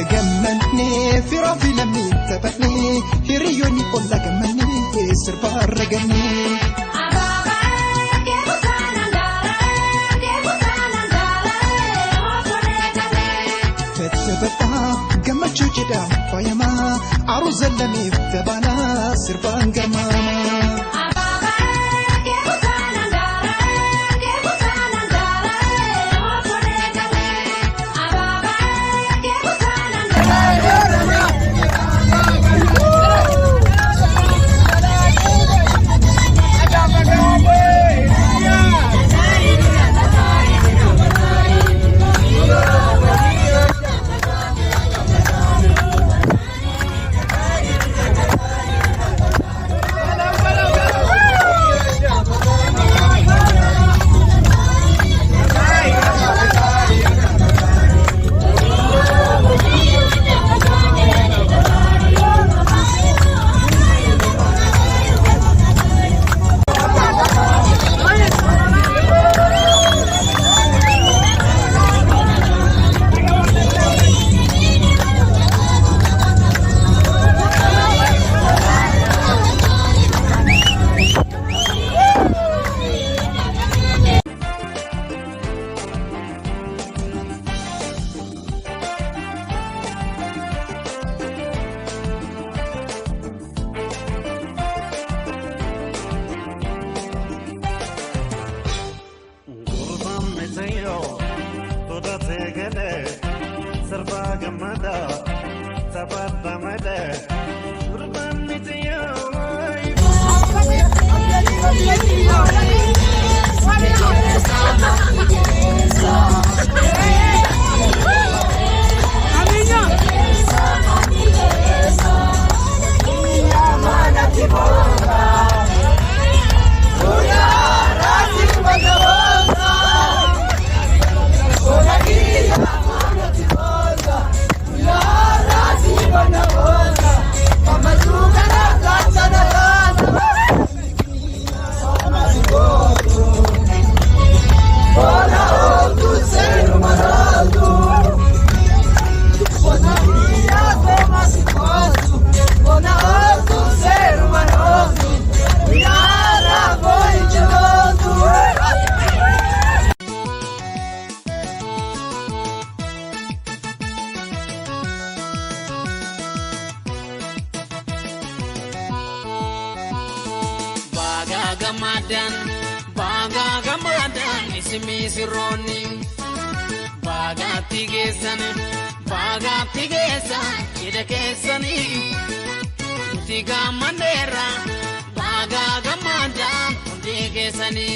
كجمني في رافي لمي تبني هريوني كل جمني سربار رجني فتبتا جمت جدا فيما عروس لمي تبانا سربان جماما Gamadan ismi sironi bagati gesan kida kesani tiga mandera baga gamadan undi kesani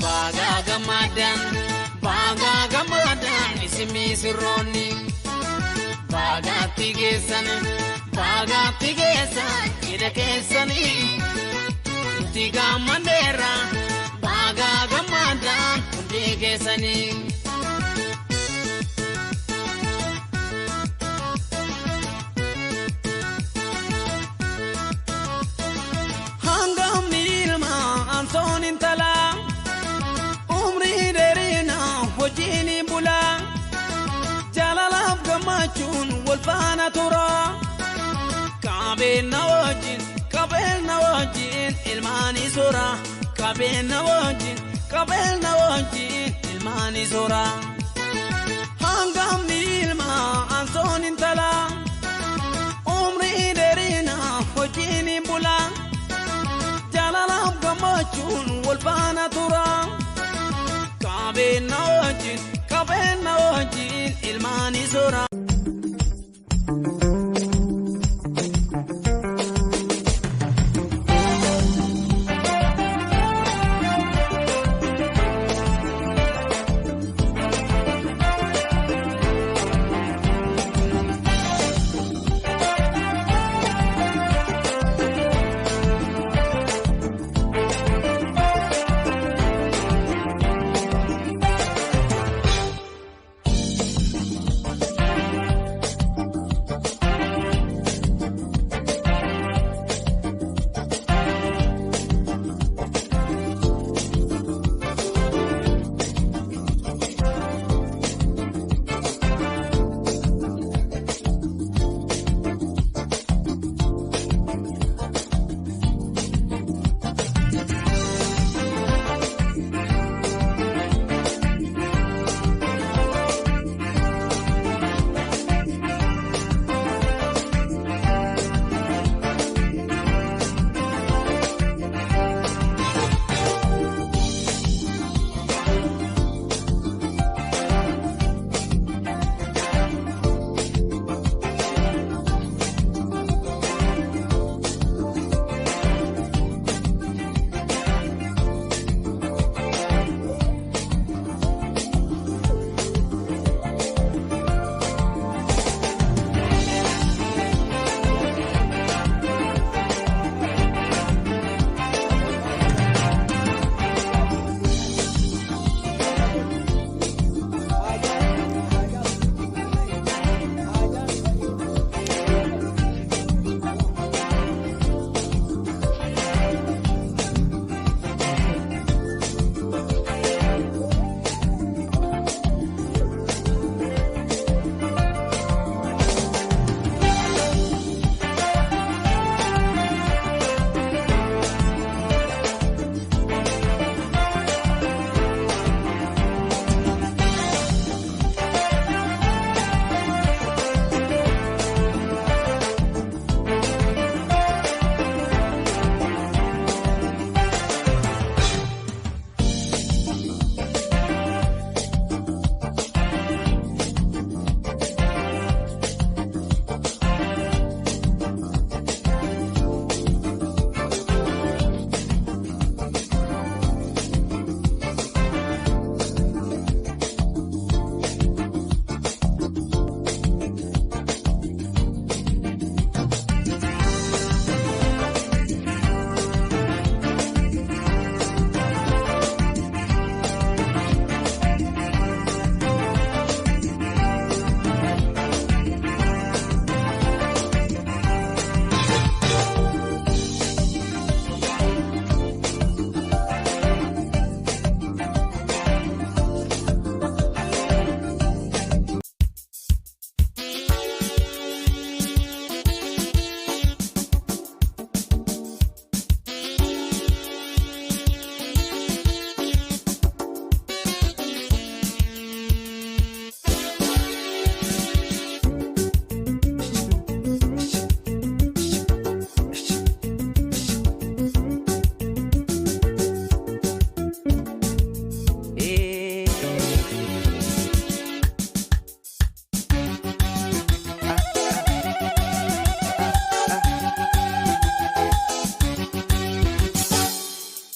baga gamadan ismi sironi bagati gesan kida kesani tiga mandera baga gamadan undi kesani hangam nilma antonin tala umri derina hojini bula jalalaf gamachun walfana tura kabena wajin ilmani sura kabena wajin ilmani sura hangam nilma antonin tala umri derina hojini bula jalalaf gamachun walfana tura kabena wajin ilmani sura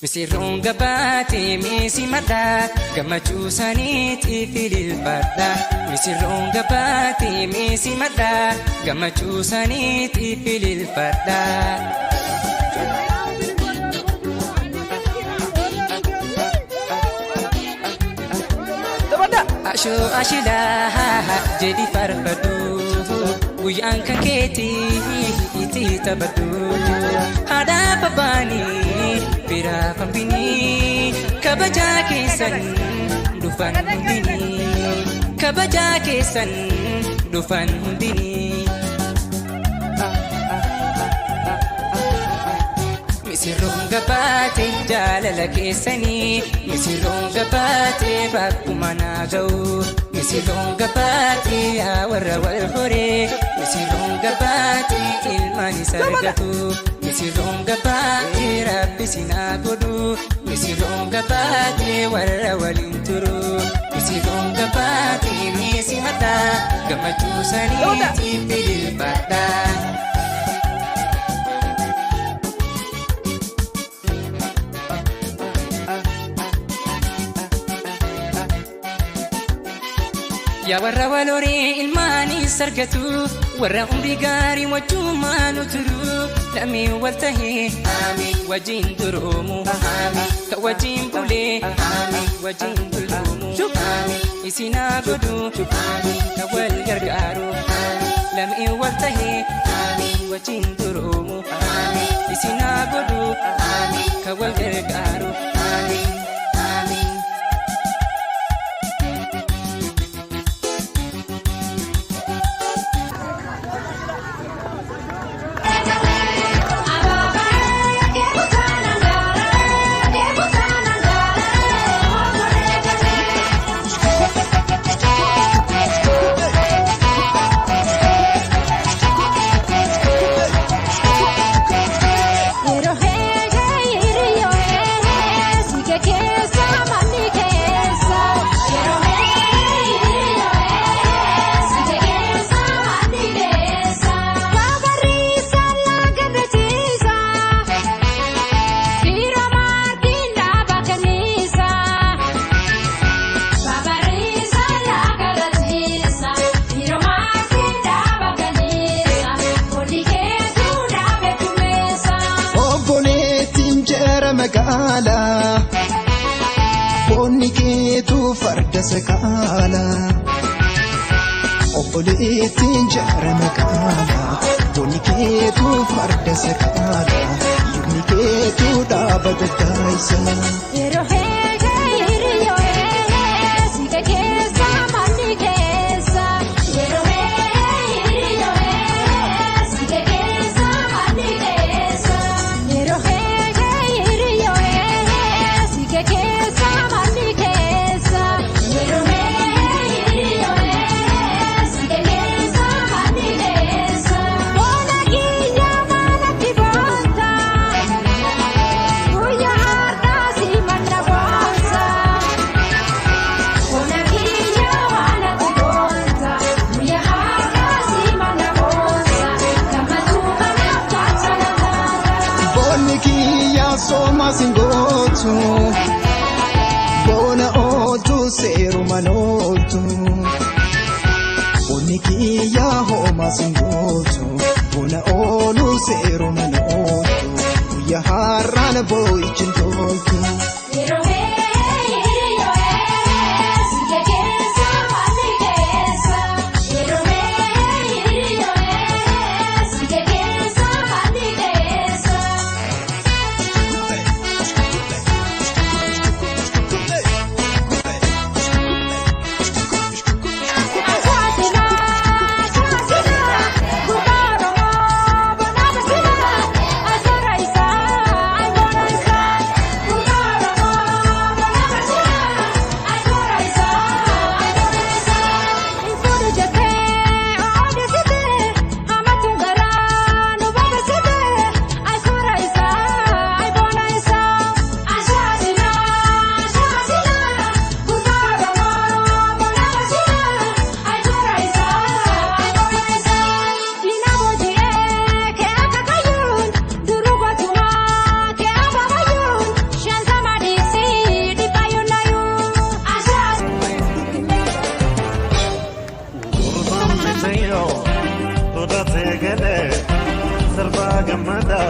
Misirroon gabaatee meesii maddaa gammachuu saniitiif ililfadha. Misirroon gabaatee meesii maddaa gammachuu saniitiif ililfadha. Ashoo ashilaa jedhi farfadhu guyyaan kan keetii itti taphadhu. Haadha babbaanii biraa fambinii kabajaa keessan dhufan hundinii kabajaa keessan dhufan hundinii. Misirroon gabaatee jaalala keessanii misirroon gabaatee bakkuma naa ga'u. Misirroon gabaatee yaa warra wal horee misirroon gabaatee ilmaan isa argatu. Misirroon gabaatee rabbi sinaa godhu. Misirroon gabaatee warra waliin turu. Misirroon gabaatee meesii maddaa gammachuu saniitiif ililfadha. Yaa warra wal horee ilmaanis argatu warra umrii gaarii wajjumaan turu. Lameen wal tahee wajjin duroomu ka wajjin bulee wajjin buloomu. Isinaa godhu ka wal gargaaru. Lameen wal tahee wajjin duroomu isinaa godhu ka wal gargaaru. Bonni keetu farda sakaala obboleettiin jaara magaala. Bonni keetu farda sakaala ilmi keetu dhaaba daddaayisa. Singotu bona otu seru manotu Boniki ya homa singotu bona olu seru manotu ya harana boy chintotu. gamada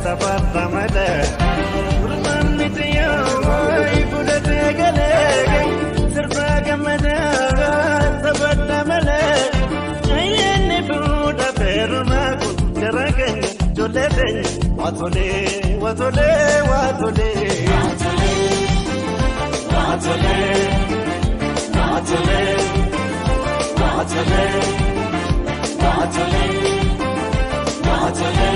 safar ramada urman nitiya ay budate gale sirfa gamada safar ramada ayene buda perma kutaragan jolete watole watole watole watole watole watole watole watole watole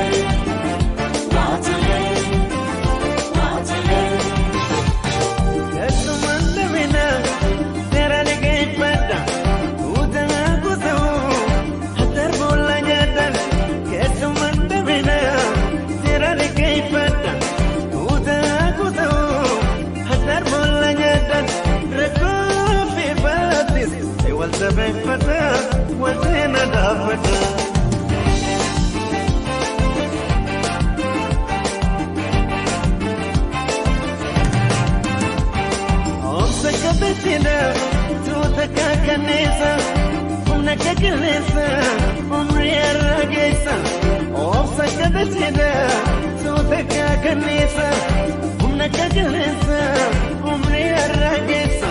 watole yesu mandamina tera lege pada udana kuso hatar bola jada yesu mandamina tera lege pada udana kuso hatar bola jada reko fi batis wal tabek pada wal zina dafata Bettina, tu te cacanesa, una cacanesa, umri arragesa. Oh, saca Bettina, tu te cacanesa, una cacanesa, umri arragesa.